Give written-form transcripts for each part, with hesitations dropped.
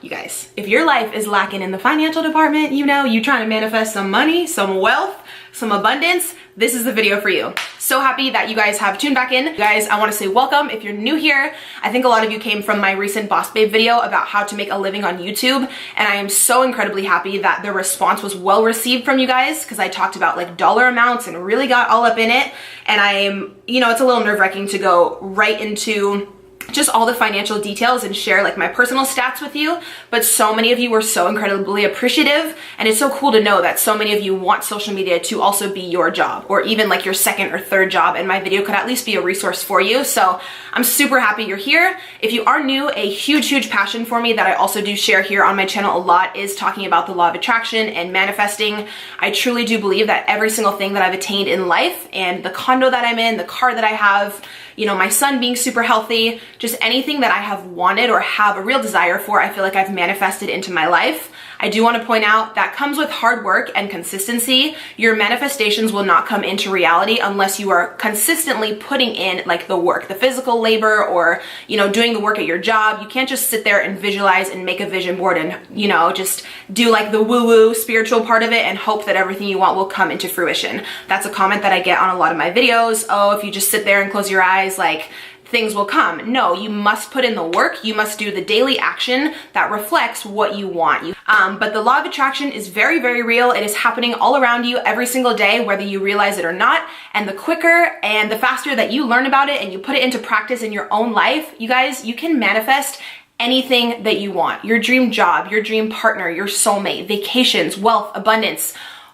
You guys, if your life is lacking in the financial department, you know, you trying to manifest some money, some wealth, some abundance, this is the video for you. So happy that you guys have tuned back in. Guys, I want to say welcome. If you're new here, I think a lot of you came from my recent Boss Babe video about how to make a living on YouTube, and I am so incredibly happy that the response was well received from you guys, because I talked about like dollar amounts and really got all up in it. And I am, you know, it's a little nerve-wracking to go right into just all the financial details and share like my personal stats with you, but so many of you were so incredibly appreciative, and it's so cool to know that so many of you want social media to also be your job, or even like your second or third job, and my video could at least be a resource for you. So I'm super happy you're here. If you are new, a huge passion for me that I also do share here on my channel a lot is talking about the law of attraction and manifesting. I truly do believe that every single thing that I've attained in life, and the condo that I'm in, the car that I have, you know, my son being super healthy, just anything that I have wanted or have a real desire for, I feel like I've manifested into my life. I do want to point out that comes with hard work and consistency. Your manifestations will not come into reality unless you are consistently putting in like the work, the physical labor, or, you know, doing the work at your job. You can't just sit there and visualize and make a vision board and, you know, just do like the woo-woo spiritual part of it and hope that everything you want will come into fruition. That's a comment that I get on a lot of my videos. Oh, if you just sit there and close your eyes, like things will come. No, you must put in the work. You must do the daily action that reflects what you want. But the law of attraction is very real. It is happening all around you every single day, whether you realize it or not. And the quicker and the faster that you learn about it and you put it into practice in your own life, you guys, you can manifest anything that you want. Your dream job, your dream partner, your soulmate, vacations, wealth, abundance,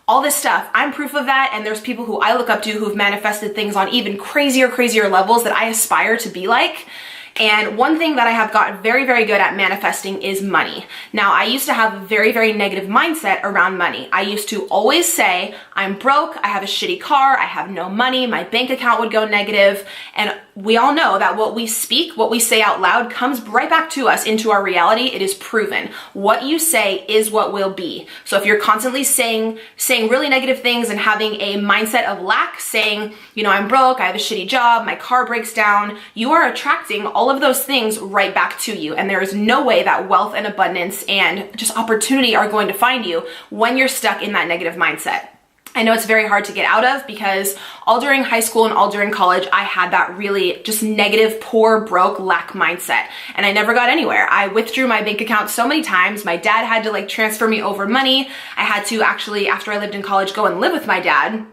all this stuff. I'm proof of that, and there's people who I look up to who've manifested things on even crazier levels that I aspire to be like. And one thing that I have gotten very good at manifesting is money. Now, I used to have a very negative mindset around money. I used to always say, I'm broke, I have a shitty car, I have no money, my bank account would go negative. And we all know that what we speak, what we say out loud comes right back to us into our reality. It is proven. What you say is what will be. So if you're constantly saying really negative things and having a mindset of lack, saying, you know, I'm broke, I have a shitty job, my car breaks down, you are attracting all of those things right back to you. And there is no way that wealth and abundance and just opportunity are going to find you when you're stuck in that negative mindset. I know it's very hard to get out of, because all during high school and all during college, I had that really just negative, poor, broke, lack mindset. And I never got anywhere. I withdrew my bank account so many times. My dad had to like transfer me over money. I had to actually, after I lived in college, go and live with my dad.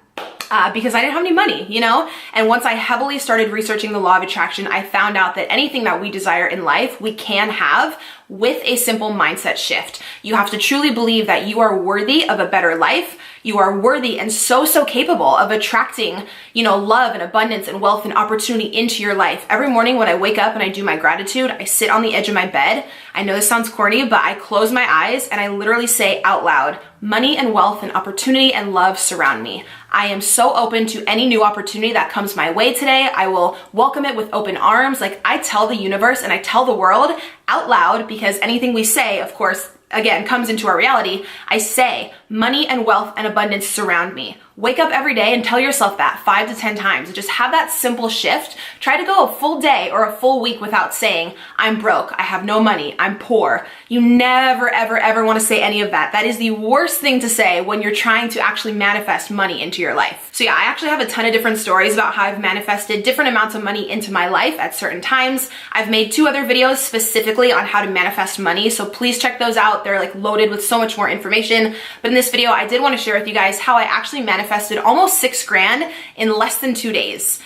Because I didn't have any money, you know? And once I heavily started researching the law of attraction, I found out that anything that we desire in life, we can have with a simple mindset shift. You have to truly believe that you are worthy of a better life. You are worthy and so capable of attracting, you know, love and abundance and wealth and opportunity into your life. Every morning when I wake up and I do my gratitude, I sit on the edge of my bed. I know this sounds corny, but I close my eyes and I literally say out loud, money and wealth and opportunity and love surround me. I am so open to any new opportunity that comes my way today. I will welcome it with open arms. Like, I tell the universe and I tell the world out loud, because anything we say, of course, again, comes into our reality. I say, money and wealth and abundance surround me. Wake up every day and tell yourself that 5 to 10 times. Just have that simple shift. Try to go a full day or a full week without saying, I'm broke, I have no money, I'm poor. You never, ever want to say any of that. That is the worst thing to say when you're trying to actually manifest money into your life. So yeah, I actually have a ton of different stories about how I've manifested different amounts of money into my life at certain times. I've made 2 other videos specifically on how to manifest money, so please check those out. They're like loaded with so much more information. But in this video, I did want to share with you guys how I actually manifested almost 6 grand in less than 2 days.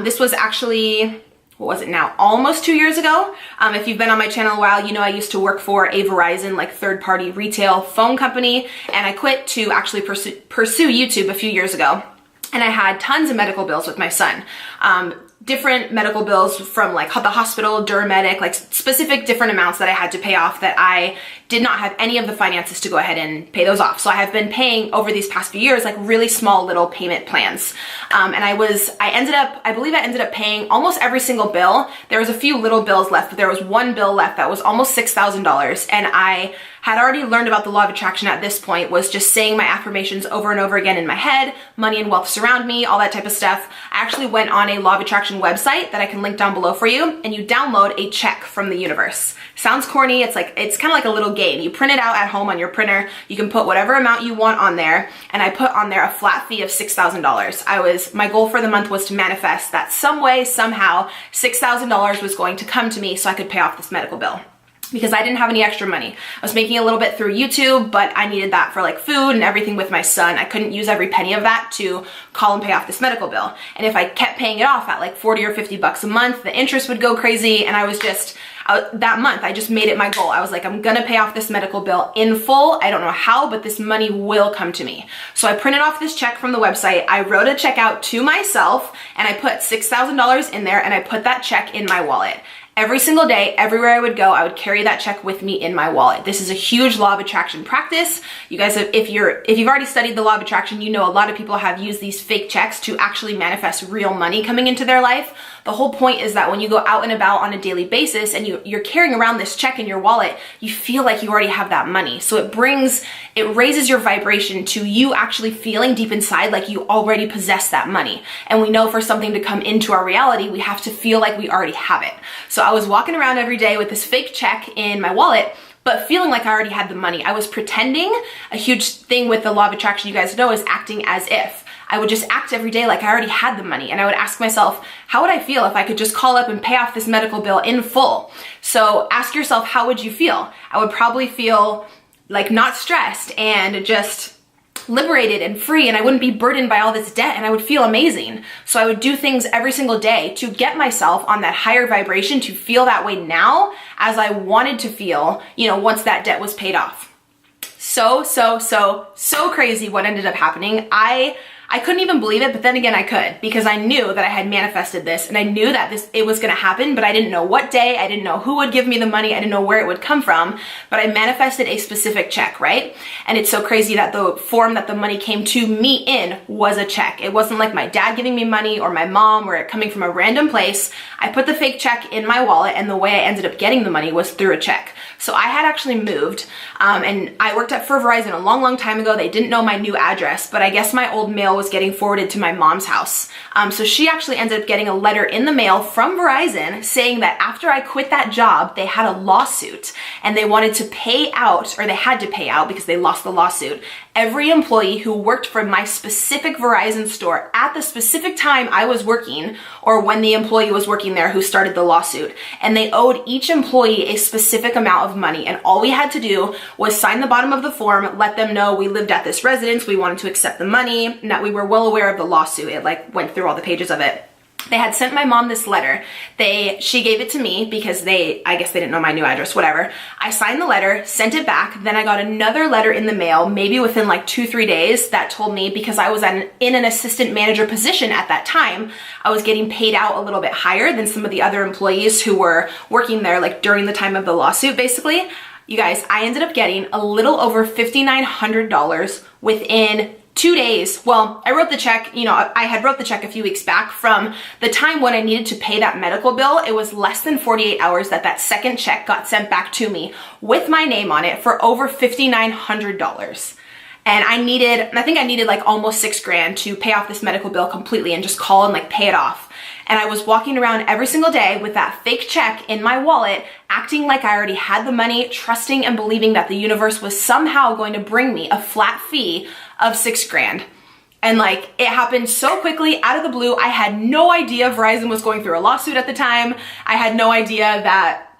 This was actually, what was it now? Almost 2 years ago. If you've been on my channel a while, you know I used to work for a Verizon like third-party retail phone company, and I quit to actually pursue YouTube a few years ago. And I had tons of medical bills with my son. Different medical bills from like the hospital, Duramedic, like specific different amounts that I had to pay off that I did not have any of the finances to go ahead and pay those off. So I have been paying over these past few years like really small little payment plans. And I believe I ended up paying almost every single bill. There was a few little bills left, but there was one bill left that was almost $6,000. And I had already learned about the law of attraction at this point, was just saying my affirmations over and over again in my head, money and wealth surround me, all that type of stuff. I actually went on a law of attraction website that I can link down below for you, and you download a check from the universe. Sounds corny. It's kind of like a little game. You print it out at home on your printer. You can put whatever amount you want on there, and I put on there a flat fee of $6,000. My goal for the month was to manifest that some way, somehow, $6,000 was going to come to me so I could pay off this medical bill, because I didn't have any extra money. I was making a little bit through YouTube, but I needed that for like food and everything with my son. I couldn't use every penny of that to call and pay off this medical bill. And if I kept paying it off at like 40 or 50 bucks a month, the interest would go crazy. And that month, I just made it my goal. I was like, I'm gonna pay off this medical bill in full. I don't know how, but this money will come to me. So I printed off this check from the website. I wrote a check out to myself, and I put $6,000 in there, and I put that check in my wallet. Every single day, everywhere I would go, I would carry that check with me in my wallet. This is a huge law of attraction practice. You guys, if you've already studied the law of attraction, you know a lot of people have used these fake checks to actually manifest real money coming into their life. The whole point is that when you go out and about on a daily basis and you're carrying around this check in your wallet, you feel like you already have that money. So it raises your vibration to you actually feeling deep inside like you already possess that money. And we know for something to come into our reality, we have to feel like we already have it. So I was walking around every day with this fake check in my wallet, but feeling like I already had the money. I was pretending. A huge thing with the law of attraction, you guys know, is acting as if. I would just act every day like I already had the money, and I would ask myself, how would I feel if I could just call up and pay off this medical bill in full? So ask yourself, how would you feel? I would probably feel like not stressed and just liberated and free, and I wouldn't be burdened by all this debt, and I would feel amazing. So I would do things every single day to get myself on that higher vibration, to feel that way now as I wanted to feel, once that debt was paid off. So crazy what ended up happening. I couldn't even believe it, but then again I could, because I knew that I had manifested this, and I knew that it was gonna happen, but I didn't know what day, I didn't know who would give me the money, I didn't know where it would come from, but I manifested a specific check, right? And it's so crazy that the form that the money came to me in was a check. It wasn't like my dad giving me money or my mom or it coming from a random place. I put the fake check in my wallet, and the way I ended up getting the money was through a check. So I had actually moved, and I worked for Verizon a long time ago. They didn't know my new address, but I guess my old mail was getting forwarded to my mom's house. So she actually ended up getting a letter in the mail from Verizon saying that after I quit that job, they had a lawsuit, and they wanted to pay out, or they had to pay out because they lost the lawsuit, every employee who worked for my specific Verizon store at the specific time I was working, or when the employee was working there who started the lawsuit. And they owed each employee a specific amount of money, and all we had to do was sign the bottom of the form, let them know we lived at this residence, we wanted to accept the money, and that we were well aware of the lawsuit. It went through all the pages of it. They had sent my mom this letter. She gave it to me because I guess they didn't know my new address, whatever. I signed the letter, sent it back. Then I got another letter in the mail, maybe within like 2-3 days, that told me, because I was in an assistant manager position at that time, I was getting paid out a little bit higher than some of the other employees who were working there like during the time of the lawsuit, basically. You guys, I ended up getting a little over $5,900 within 2 days. Well, I wrote the check, I had wrote the check a few weeks back. From the time when I needed to pay that medical bill, it was less than 48 hours that second check got sent back to me with my name on it for over $5,900. And I think I needed like almost $6,000 to pay off this medical bill completely and just call and like pay it off. And I was walking around every single day with that fake check in my wallet, acting like I already had the money, trusting and believing that the universe was somehow going to bring me a flat fee of $6,000. And like, it happened so quickly, out of the blue. I had no idea Verizon was going through a lawsuit at the time. I had no idea that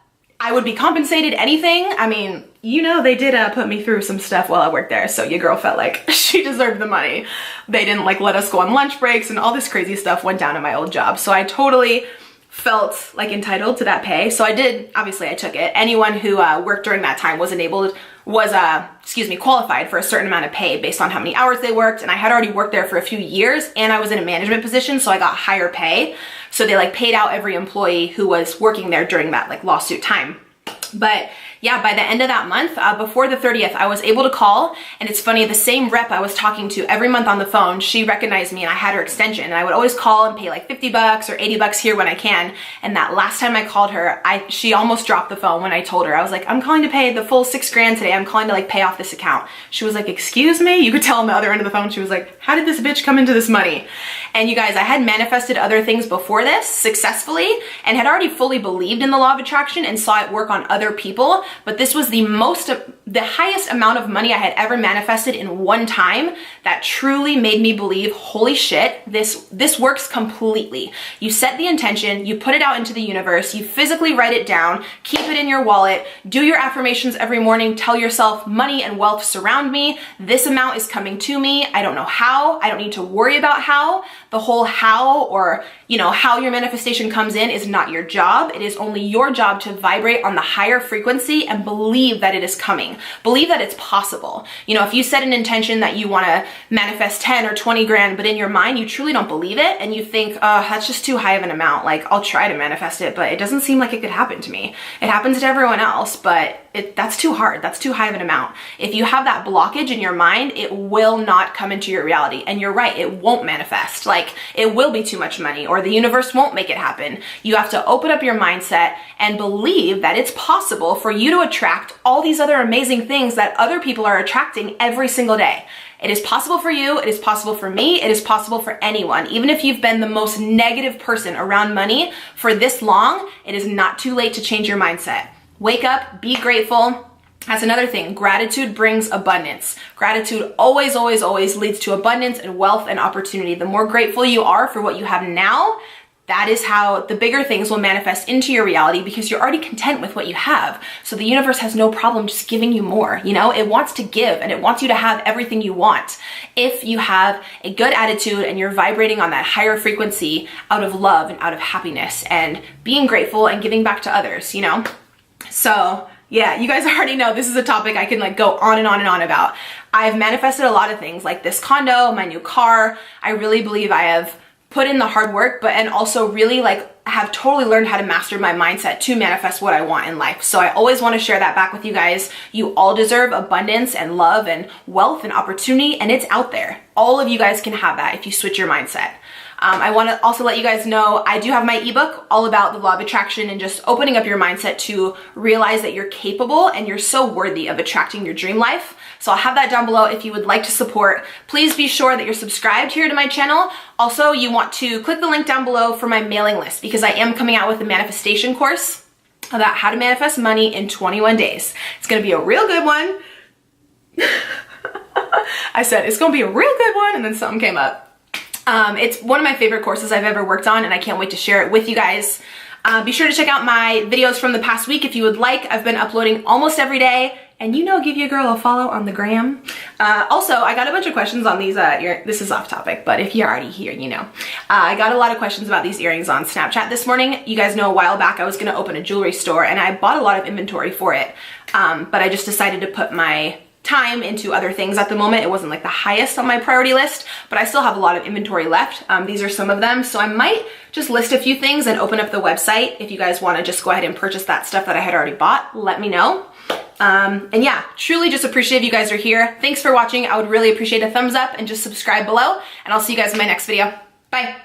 I would be compensated anything. I mean, they did put me through some stuff while I worked there, so your girl felt like she deserved the money. They didn't like let us go on lunch breaks, and all this crazy stuff went down in my old job. So I totally felt like entitled to that pay. So I did, obviously I took it. Anyone who worked during that time was qualified for a certain amount of pay based on how many hours they worked. And I had already worked there for a few years, and I was in a management position, so I got higher pay. So they paid out every employee who was working there during that lawsuit time. But yeah, by the end of that month, before the 30th, I was able to call. And it's funny, the same rep I was talking to every month on the phone, she recognized me and I had her extension. And I would always call and pay like 50 bucks or 80 bucks here when I can. And that last time I called her, she almost dropped the phone when I told her. I was like, I'm calling to pay the full $6,000 today. I'm calling to like pay off this account. She was like, excuse me? You could tell on the other end of the phone, she was like, how did this bitch come into this money? And you guys, I had manifested other things before this successfully and had already fully believed in the law of attraction and saw it work on other people. But this was the highest amount of money I had ever manifested in one time that truly made me believe, holy shit, this works completely. You set the intention, you put it out into the universe, you physically write it down, keep it in your wallet, do your affirmations every morning, tell yourself money and wealth surround me, this amount is coming to me, I don't know how, I don't need to worry about how. The whole how, or how your manifestation comes in, is not your job. It is only your job to vibrate on the higher frequency and believe that it is coming. Believe that it's possible. If you set an intention that you want to manifest 10 or 20 grand, but in your mind you truly don't believe it and you think, that's just too high of an amount, like I'll try to manifest it, but it doesn't seem like it could happen to me. It happens to everyone else, but that's too hard. That's too high of an amount. If you have that blockage in your mind, it will not come into your reality. And you're right, it won't manifest. Like, it will be too much money, or the universe won't make it happen. You have to open up your mindset and believe that it's possible for you to attract all these other amazing things that other people are attracting every single day. It is possible for you, it is possible for me, it is possible for anyone. Even if you've been the most negative person around money for this long, it is not too late to change your mindset. Wake up, be grateful. That's another thing. Gratitude brings abundance. Gratitude always, always, always leads to abundance and wealth and opportunity. The more grateful you are for what you have now, that is how the bigger things will manifest into your reality, because you're already content with what you have. So the universe has no problem just giving you more. It wants to give and it wants you to have everything you want. If you have a good attitude and you're vibrating on that higher frequency out of love and out of happiness and being grateful and giving back to others, So yeah, you guys already know this is a topic I can go on and on and on about. I've manifested a lot of things like this condo, my new car. I really believe I have put in the hard work, and also really have totally learned how to master my mindset to manifest what I want in life. So I always want to share that back with you guys. You all deserve abundance and love and wealth and opportunity, and it's out there. All of you guys can have that if you switch your mindset. I want to also let you guys know I do have my ebook all about the law of attraction and just opening up your mindset to realize that you're capable and you're so worthy of attracting your dream life. So I'll have that down below if you would like to support. Please be sure that you're subscribed here to my channel. Also, you want to click the link down below for my mailing list, because I am coming out with a manifestation course about how to manifest money in 21 days. It's going to be a real good one. I said it's going to be a real good one, and then something came up. It's one of my favorite courses I've ever worked on, and I can't wait to share it with you guys. Be sure to check out my videos from the past week if you would like. I've been uploading almost every day, and give your girl a follow on the gram. Also, I got a bunch of questions on these, this is off topic, but if you're already here, I got a lot of questions about these earrings on Snapchat this morning. You guys know a while back I was going to open a jewelry store, and I bought a lot of inventory for it, but I just decided to put my time into other things at the moment. It wasn't the highest on my priority list, but I still have a lot of inventory left. These are some of them, so I might just list a few things and open up the website. If you guys want to just go ahead and purchase that stuff that I had already bought, let me know. And yeah, truly just appreciate if you guys are here. Thanks for watching. I would really appreciate a thumbs up and just subscribe below, and I'll see you guys in my next video. Bye.